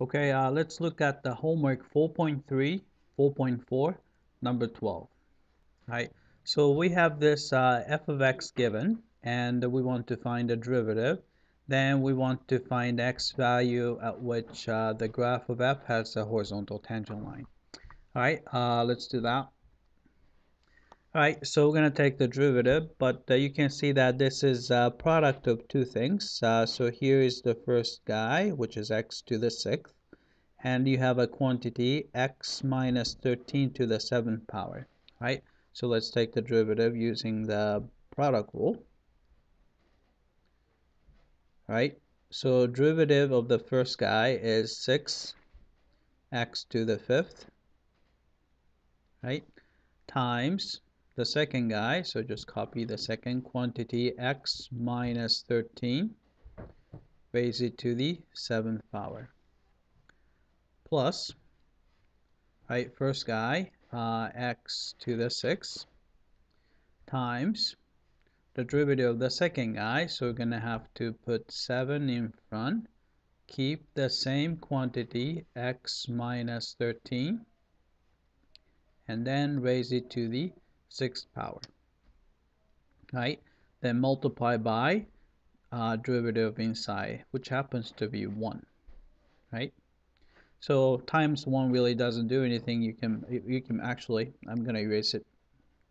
Okay, let's look at the homework 4.3, 4.4, number 12. Right. So we have this f of x given, and we want to find the derivative. Then we want to find x value at which the graph of f has a horizontal tangent line. All right, let's do that. Alright, so we're going to take the derivative, but you can see that this is a product of two things. So here is the first guy, which is x to the 6th, and you have a quantity x minus 13 to the 7th power, right? So let's take the derivative using the product rule, right? So derivative of the first guy is 6x to the 5th, right? Times the second guy, so just copy the second quantity x minus 13 raise it to the 7th power plus, right, first guy x to the 6th times the derivative of the second guy, so we're going to have to put 7 in front, keep the same quantity x minus 13 and then raise it to the 6th power, right? Then multiply by derivative inside, which happens to be 1, right? So times 1 really doesn't do anything. You can actually, I'm going to erase it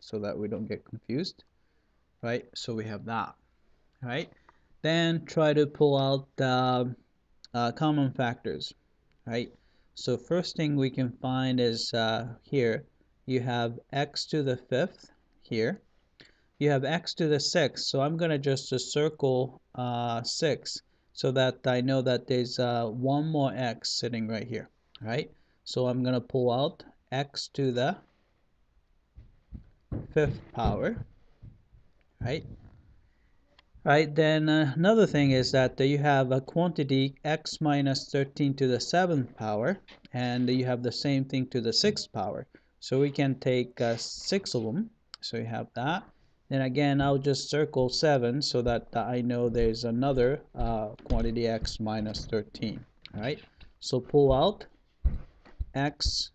so that we don't get confused, right? So we have that, right? Then try to pull out the common factors, right? So first thing we can find is here you have x to the 5th here. You have x to the 6th, so I'm going to just circle 6 so that I know that there's one more x sitting right here, right? So I'm going to pull out x to the 5th power, right? Right, then another thing is that you have a quantity x minus 13 to the 7th power, and you have the same thing to the 6th power. So we can take 6 of them, so you have that. Then again, I'll just circle 7 so that I know there's another quantity x minus 13. All right, so pull out x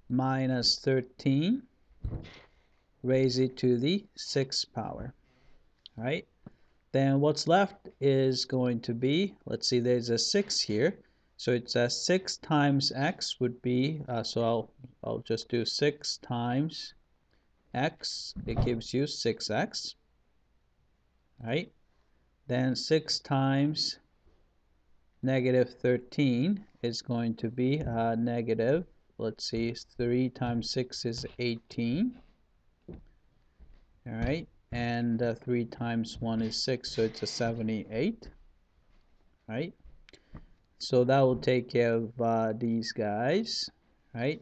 minus 13, raise it to the 6th power. All right. Then what's left is going to be, let's see, there's a 6 here. So it's a 6 times x would be, so I'll just do 6 times x. It gives you 6x, right? Then 6 times negative 13 is going to be negative, let's see, 3 times 6 is 18. All right, and 3 times 1 is 6, so it's a 78, right? So that will take care of these guys, right?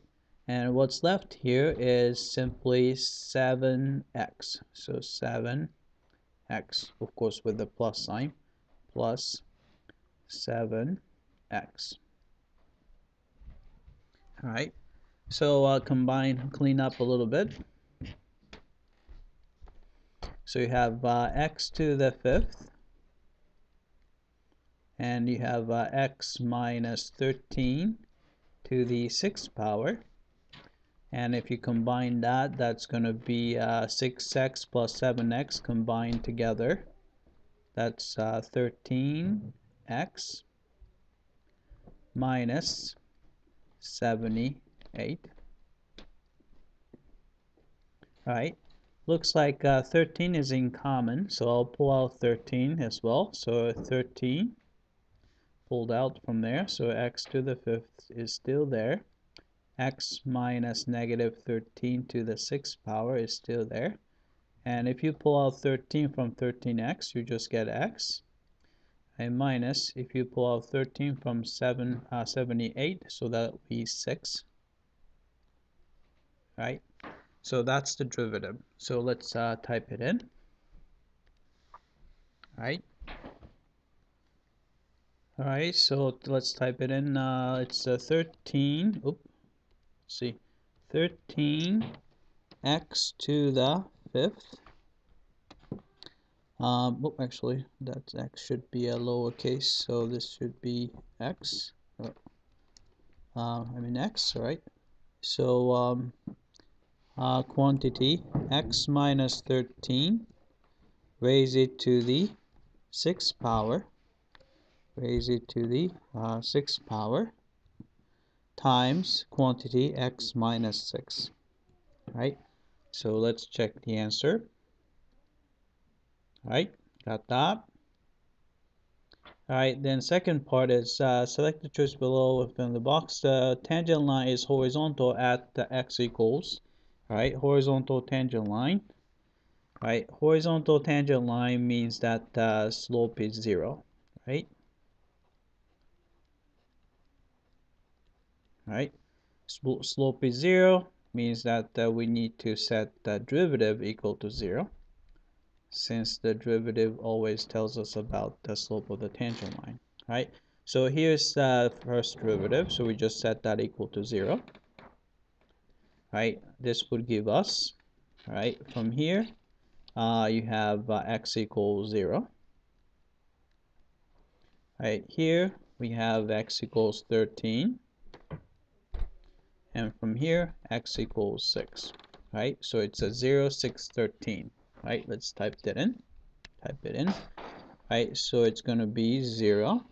And what's left here is simply 7x. So 7x, of course, with the plus sign, plus 7x. All right. So clean up a little bit. So you have x to the 5th, and you have x minus 13 to the 6th power. And if you combine that, that's going to be 6x plus 7x combined together. That's 13x minus 78. All right. Looks like 13 is in common, so I'll pull out 13 as well. So 13 pulled out from there. So x to the 5th is still there. X minus negative 13 to the 6th power is still there. And if you pull out 13 from 13x, you just get x. And minus, if you pull out 13 from 78, so that will be 6. Right? So that's the derivative. So let's type it in. Right? All right, so let's type it in. It's 13. Oops. Let's see. 13x to the 5th. Actually, that x should be a lowercase, so this should be x. Oh, x, right? So quantity x minus 13, raise it to the 6th power, raise it to the 6th power, times quantity x minus 6, right? So let's check the answer. All right, got that. All right, then second part is select the choice below within the box. The tangent line is horizontal at the x equals, all right, horizontal tangent line. All right, horizontal tangent line means that the slope is 0, right? All right, slope is 0 means that we need to set the derivative equal to 0, since the derivative always tells us about the slope of the tangent line, right? So here's the first derivative, so we just set that equal to 0, right? This would give us, right, from here, you have x equals 0, right? Here we have x equals 13, and from here x equals 6, right? So it's a 0, 6, 13, right? Let's type it in, right? So it's going to be 0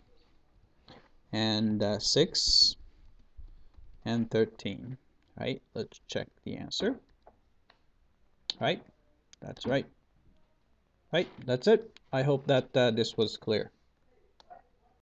and 6 and 13, right? Let's check the answer. Right, that's right. Right, that's it. I hope that this was clear.